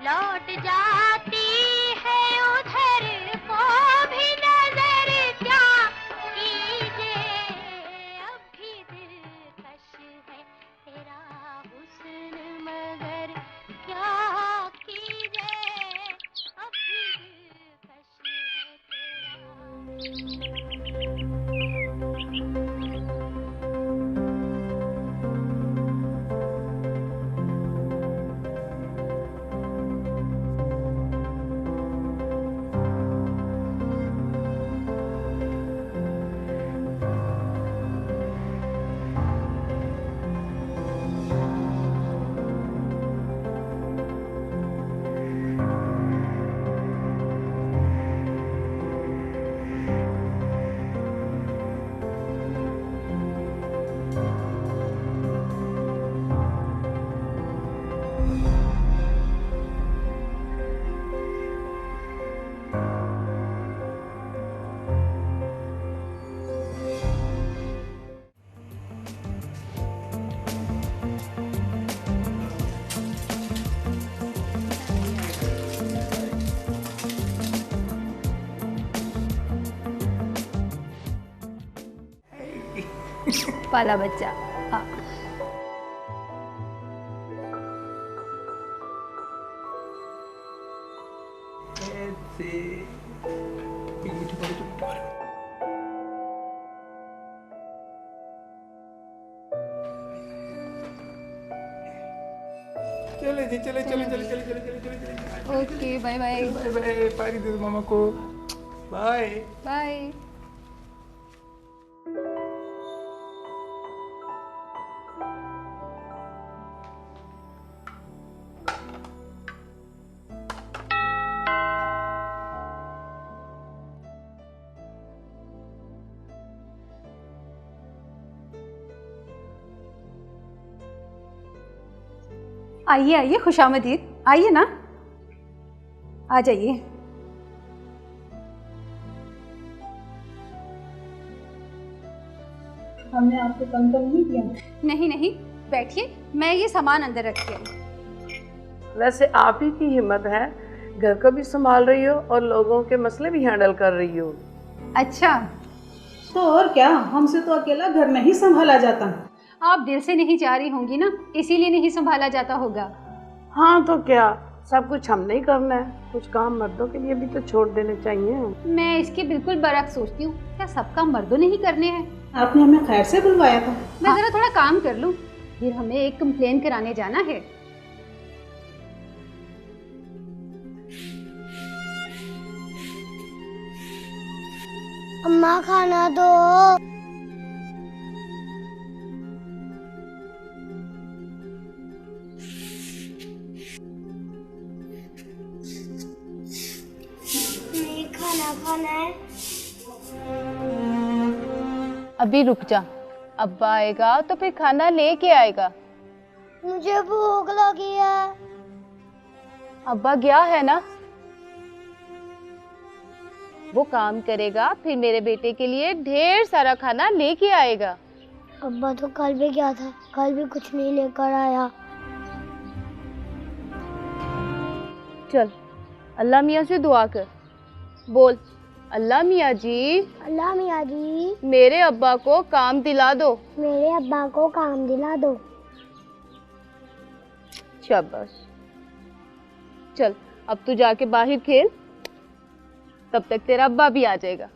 लौट जाती है उधर को भी नजर, क्या कीजिए अब भी दिलकश है तेरा हुस्न, मगर क्या कीजिए अब भी दिलकश है तेरा। पाला बच्चा। हाँ। चले जी, चले चले चले चले चले चले चले चले। Okay, bye bye. Bye bye, पारी दे दो मामा को। Bye bye. आइए आइए, खुशामदीद। आइए ना, आ जाइए। हमने आपको तंग तो नहीं किया? नहीं नहीं, बैठिए, मैं ये सामान अंदर रखती हूँ। वैसे आप ही की हिम्मत है, घर को भी संभाल रही हो और लोगों के मसले भी हैंडल कर रही हो। अच्छा, तो और क्या, हमसे तो अकेला घर नहीं संभाला जाता। आप दिल से नहीं चाह रही होंगी ना, इसीलिए नहीं संभाला जाता होगा। हाँ तो क्या, सब कुछ हमने ही करना है, कुछ काम मर्दों के लिए भी तो छोड़ देने चाहिए। मैं इसके बिल्कुल बरक्स सोचती हूँ, क्या सब काम मर्दों ने ही करने हैं? आपने हमें खैर से बुलवाया था। मैं जरा थोड़ा काम कर लूँ, फिर हमें एक कंप्लेन कराने जाना है। अम्मा खाना दो। खाना खाना है। अभी रुक जा, अब्बा आएगा तो फिर खाना लेके आएगा। मुझे भूख लगी है। अब्बा गया है ना, वो काम करेगा, फिर मेरे बेटे के लिए ढेर सारा खाना लेके आएगा। अब्बा तो कल भी गया था, कल भी कुछ नहीं लेकर आया। चल अल्लाह मियाँ से दुआ कर, बोल अल्लाह मियाँ जी, अल्लाह मियाँ जी, मेरे अब्बा को काम दिला दो। मेरे अब्बा को काम दिला दो। शाबाश, चल अब तू जाके बाहर खेल, तब तक तेरा अब्बा भी आ जाएगा।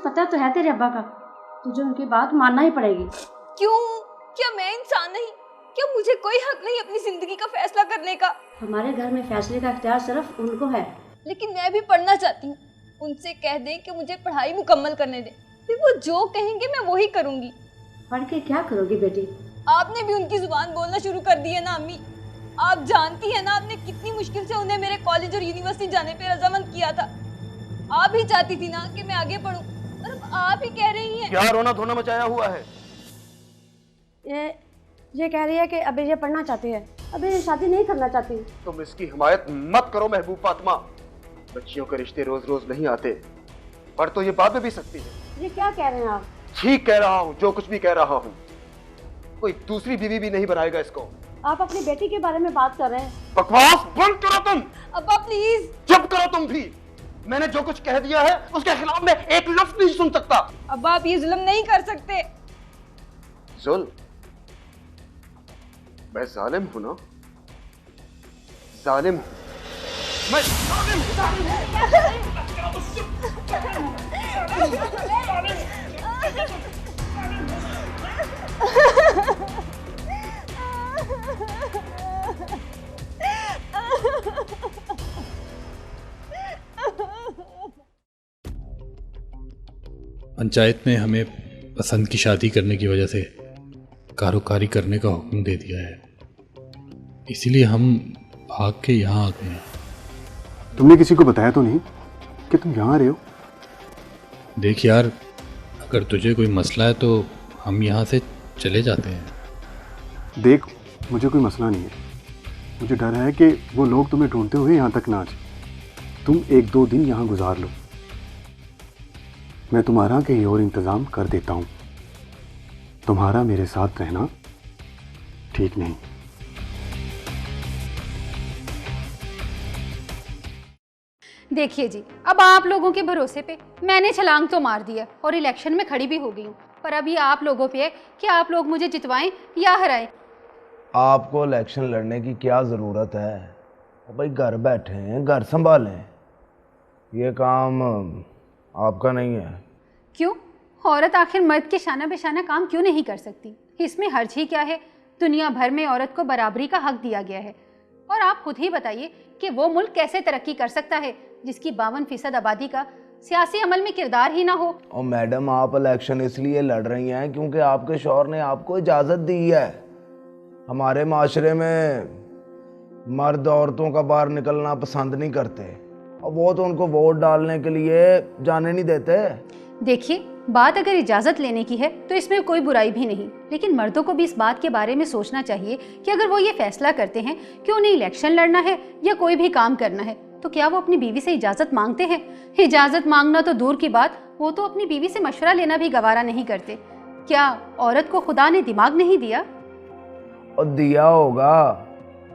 पता तो है तेरे अब्बा का, तुझे उनकी बात मानना ही पड़ेगी। क्यों? क्या मैं इंसान नहीं? क्या मुझे कोई हक नहीं अपनी जिंदगी का फैसला करने का? हमारे घर में फैसले का इख्तियार सिर्फ उनको है। लेकिन मैं भी पढ़ना चाहती हूँ। उनसे कह दें कि मुझे पढ़ाई मुकम्मल करने दें, फिर वो जो कहेंगे मैं वही करूँगी। पढ़ के क्या करोगी बेटी? आपने भी उनकी जुबान बोलना शुरू कर दी है ना अम्मी। आप जानती है ना आपने कितनी मुश्किल से उन्हें मेरे कॉलेज और यूनिवर्सिटी जाने पे रजामंद किया था। आप ही चाहती थी ना कि मैं आगे पढूं, और अब आप ही कह रही हैं। क्या रोना धोना मचाया हुआ है? ये कह रही है कि अभी ये पढ़ना चाहती है, अभी ये शादी नहीं करना चाहती। तुम इसकी हिमायत मत करो महबूब फातिमा। बच्चियों के रिश्ते रोज रोज नहीं आते, पर तो ये बाद में भी सकती है। ये क्या कह रहे हैं आप? ठीक कह रहा हूँ, जो कुछ भी कह रहा हूँ। कोई दूसरी बीवी भी नहीं बनाएगा इसको। आप अपनी बेटी के बारे में बात कर रहे हैं। बकवास बंद करो तुम। अब्बा प्लीज चुप करो तुम भी। मैंने जो कुछ कह दिया है उसके खिलाफ मैं एक लफ्ज नहीं सुन सकता। अब्बा आप ये जुल्म नहीं कर सकते। जुल्म? मैं जालिम हूं ना? जालिम हूं मैं, जालिम पंचायत में हमें पसंद की शादी करने की वजह से कारोकारी करने का हुक्म दे दिया है, इसीलिए हम भाग के यहाँ आ गए हैं। तुमने किसी को बताया तो नहीं कि तुम यहाँ आ रहे हो? देख यार, अगर तुझे कोई मसला है तो हम यहाँ से चले जाते हैं। देख, मुझे कोई मसला नहीं है। मुझे डर है कि वो लोग तुम्हें ढूंढते हुए यहाँ तक ना आ जाए। तुम 1-2 दिन यहाँ गुजार लो, मैं तुम्हारा कहीं और इंतज़ाम कर देता हूँ। तुम्हारा मेरे साथ रहना ठीक नहीं। देखिए जी, अब आप लोगों के भरोसे पे मैंने छलांग तो मार दिया और इलेक्शन में खड़ी भी हो गई हूँ, पर अभी आप लोगों पे है कि आप लोग मुझे जितवाएं या हराएं। आपको इलेक्शन लड़ने की क्या ज़रूरत है? भाई घर बैठे हैं, घर संभालें, ये काम आपका नहीं है। क्यों? औरत आखिर मर्द के शाना बेशाना काम क्यों नहीं कर सकती? इसमें हर्ज ही क्या है? दुनिया भर में औरत को बराबरी का हक दिया गया है। और आप खुद ही बताइए कि वो मुल्क कैसे तरक्की कर सकता है जिसकी 52% आबादी का सियासी अमल में किरदार ही ना हो। और मैडम, आप इलेक्शन इसलिए लड़ रही हैं क्योंकि आपके शौहर ने आपको इजाज़त दी है। हमारे माशरे में मर्द औरतों का बाहर निकलना पसंद नहीं करते, और वो तो उनको वोट डालने के लिए जाने नहीं देते। देखिए, बात अगर इजाज़त लेने की है तो इसमें कोई बुराई भी नहीं, लेकिन मर्दों को भी इस बात के बारे में सोचना चाहिए कि अगर वो ये फैसला करते हैं कि उन्हें इलेक्शन लड़ना है या कोई भी काम करना है, तो क्या वो अपनी बीवी से इजाज़त मांगते हैं? इजाज़त मांगना तो दूर की बात, वो तो अपनी बीवी से मशवरा लेना भी गवारा नहीं करते। क्या औरत को खुदा ने दिमाग नहीं दिया? और दिया होगा,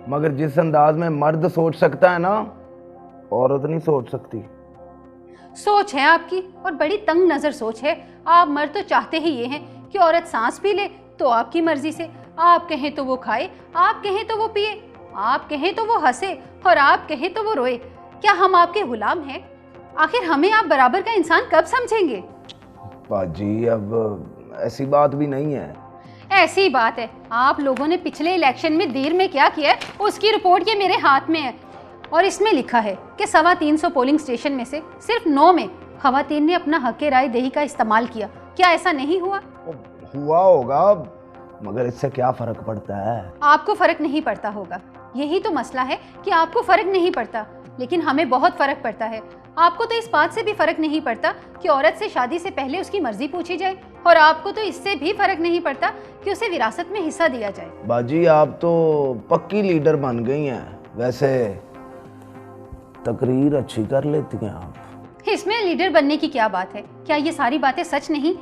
मगर जिस अंदाज में मर्द सोच सकता है ना, औरत नहीं सोच सकती। सोच है आपकी, और बड़ी तंग नज़र सोच है। आप मर्द तो चाहते ही ये हैं कि औरत सांस पी ले तो आपकी मर्जी से, आप कहें तो वो खाए, आप कहें तो वो पिए, आप कहें तो वो हंसे और आप कहें तो वो रोए। क्या हम आपके गुलाम हैं? आखिर हमें आप बराबर का इंसान कब समझेंगे? बाजी, अब ऐसी बात भी नहीं है। ऐसी बात है। आप लोगों ने पिछले इलेक्शन में देर में क्या किया है उसकी रिपोर्ट ये मेरे हाथ में है, और इसमें लिखा है कि 325 पोलिंग स्टेशन में से सिर्फ 9 में खवातीन ने अपना हक राय दही का इस्तेमाल किया। क्या ऐसा नहीं हुआ? हुआ होगा, मगर इससे क्या फर्क पड़ता है? आपको फर्क नहीं पड़ता होगा, यही तो मसला है कि आपको फर्क नहीं पड़ता, लेकिन हमें बहुत फर्क पड़ता है। आपको तो इस बात से भी फर्क नहीं पड़ता कि औरत से शादी से पहले उसकी मर्जी पूछी जाए, और आपको तो इससे भी फर्क नहीं पड़ता कि उसे विरासत में हिस्सा दिया जाए। बाजी, आप तो पक्की लीडर बन गई हैं। वैसे तकरीर अच्छी कर लेती हैं आप। इसमें लीडर बनने की क्या बात है? क्या ये सारी बातें सच नहीं?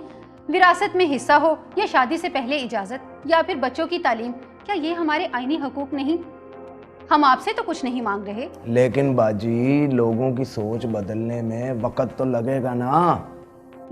विरासत में हिस्सा हो या शादी से पहले इजाजत या फिर बच्चों की तालीम, क्या ये हमारे आईनी हकूक नहीं? हम आपसे तो कुछ नहीं मांग रहे। लेकिन बाजी, लोगों की सोच बदलने में वक्त तो लगेगा ना।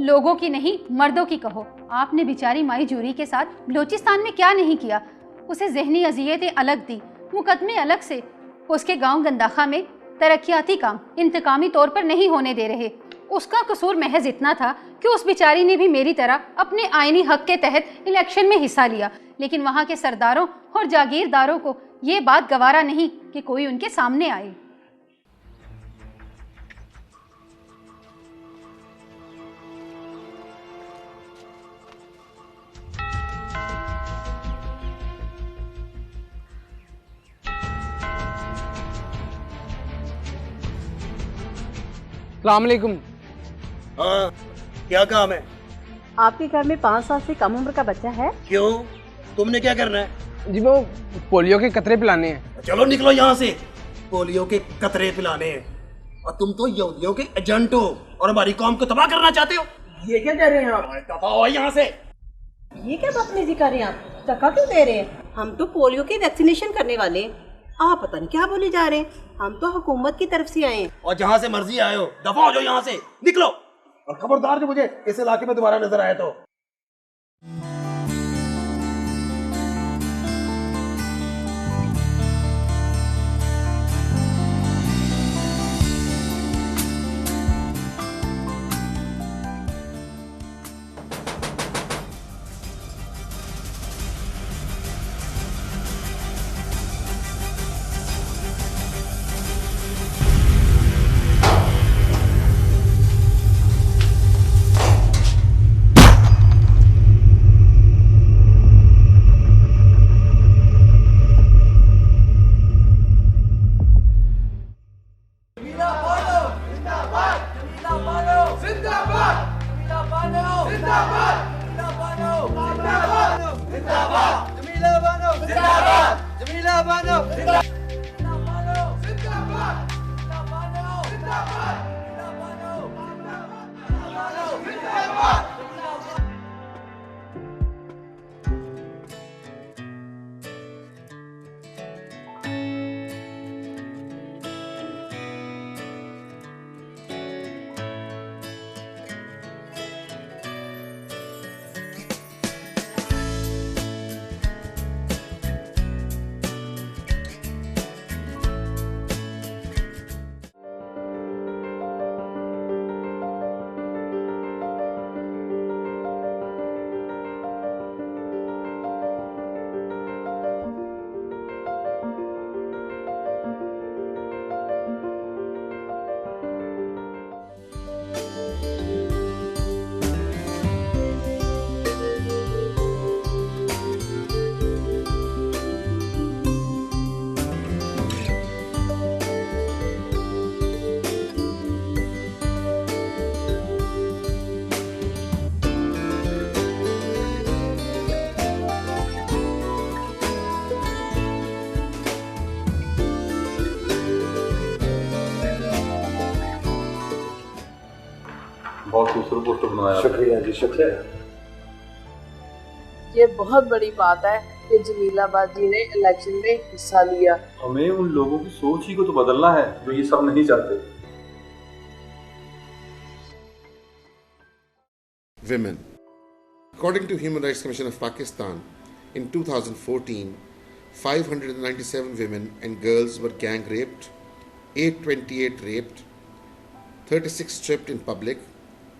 लोगों की नहीं, मर्दों की कहो। आपने बेचारी माई जूरी के साथ बलोचिस्तान में क्या नहीं किया? उसे जहनी अजियतें अलग दी, मुकदमे अलग से। उसके गांव गंदाखा में तरक्याती काम इंतकामी तौर पर नहीं होने दे रहे। उसका कसूर महज इतना था कि उस बेचारी ने भी मेरी तरह अपने आईनी हक के तहत इलेक्शन में हिस्सा लिया, लेकिन वहाँ के सरदारों और जागीरदारों को ये बात गवारा नहीं कि कोई उनके सामने आए। अस्सलामुअलैकुम। हाँ, क्या काम है? आपके घर में 5 साल से कम उम्र का बच्चा है? क्यों, तुमने क्या करना है? जी वो पोलियो के कतरे पिलाने हैं। चलो निकलो यहाँ से, पोलियो के कतरे पिलाने हैं। और तुम तो यहूदियों के एजेंट हो और हमारी कौम को तबाह करना चाहते हो। ये क्या कह रहे हैं आप? दफा हो यहाँ से। ये क्या बदतमीजी कर रहे हैं आप? धक्का क्यों दे रहे हैं? हम तो पोलियो की वैक्सीनेशन करने वाले, आप पता नहीं क्या बोले जा रहे हैं। हम तो हुकूमत की तरफ से आए हैं। और जहाँ से मर्जी आए हो, दफा हो जाओ यहाँ से, निकलो। और खबरदार जो मुझे इस इलाके में दोबारा नजर आए तो। बहुत खूबसूरत पोस्टर बनाया। शुक्रिया जी, शुक्रिया। ये बहुत बड़ी बात है कि जमीलाबाद जी ने इलेक्शन में हिस्सा लिया। हमें उन लोगों की सोच ही को तो बदलना है जो ये सब नहीं चाहते। Women. According to Human Rights Commission of Pakistan, in 2014, 597 women and girls were gang raped, 828 raped, 36 stripped in public,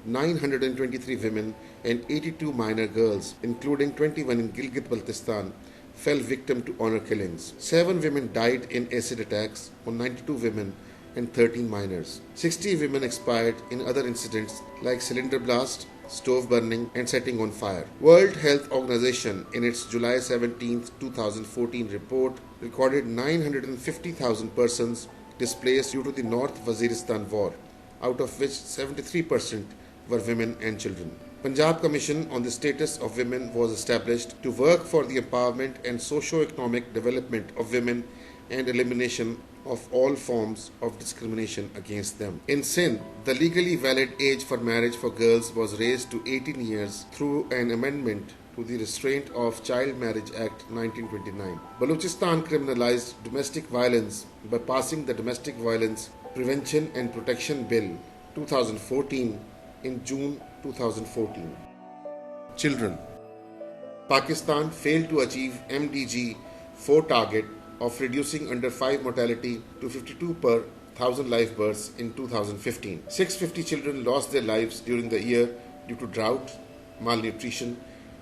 923 women and 82 minor girls, including 21 in Gilgit-Baltistan, fell victim to honor killings. 7 women died in acid attacks on 92 women and 13 minors. 60 women expired in other incidents like cylinder blast, stove burning and setting on fire. World Health Organization in its July 17, 2014 report recorded 950,000 persons displaced due to the North Waziristan war, out of which 73% were women and children. Punjab Commission on the Status of Women was established to work for the empowerment and socio-economic development of women and elimination of all forms of discrimination against them. In Sindh, the legally valid age for marriage for girls was raised to 18 years through an amendment to the Restraint of Child Marriage Act 1929. Balochistan criminalized domestic violence by passing the Domestic Violence Prevention and Protection Bill 2014 in June 2014. Children. Pakistan failed to achieve MDG 4 target of reducing under 5 mortality to 52 per 1,000 live births in 2015. 650 children lost their lives during the year due to drought, malnutrition,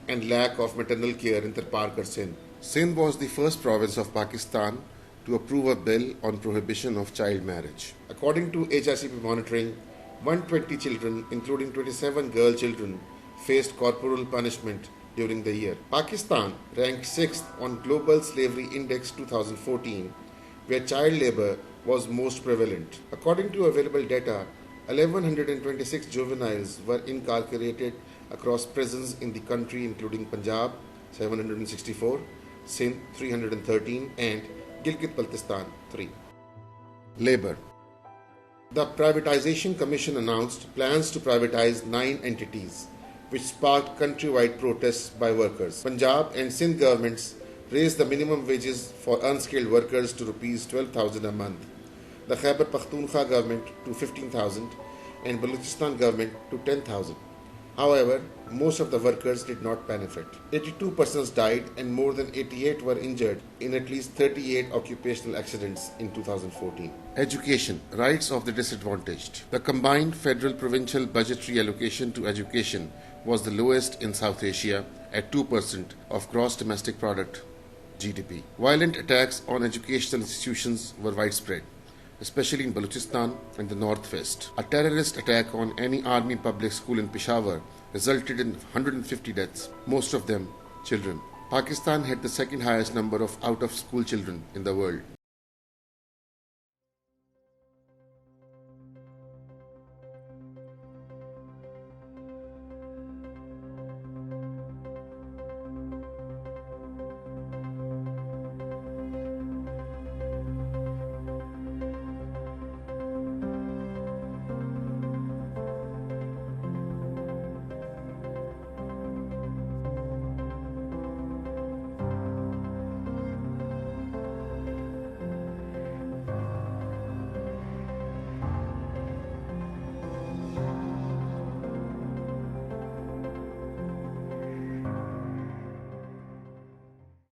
and lack of maternal care in Tarparkar, Sindh. Sindh was the first province of Pakistan to approve a bill on prohibition of child marriage. According to HRCP monitoring, 120 children, including 27 girl children, faced corporal punishment during the year. Pakistan ranked 6th on Global Slavery Index 2014, where child labor was most prevalent. According to available data, 1,126 juveniles were incarcerated across prisons in the country, including Punjab 764, Sindh 313, and Gilgit-Baltistan 3. Labor. The Privatization Commission announced plans to privatize 9 entities, which sparked countrywide protests by workers. Punjab and Sindh governments raised the minimum wages for unskilled workers to Rs 12,000 a month, the Khyber Pakhtunkhwa government to 15,000 and Balochistan government to 10,000. However, most of the workers did not benefit. 82 persons died and more than 88 were injured in at least 38 occupational accidents in 2014. Education, rights of the disadvantaged. The combined federal-provincial budgetary allocation to education was the lowest in South Asia at 2% of gross domestic product (GDP). Violent attacks on educational institutions were widespread, especially in Balochistan and the northwest. A terrorist attack on any army public school in Peshawar resulted in 150 deaths, most of them children. Pakistan had the second highest number of out-of-school children in the world.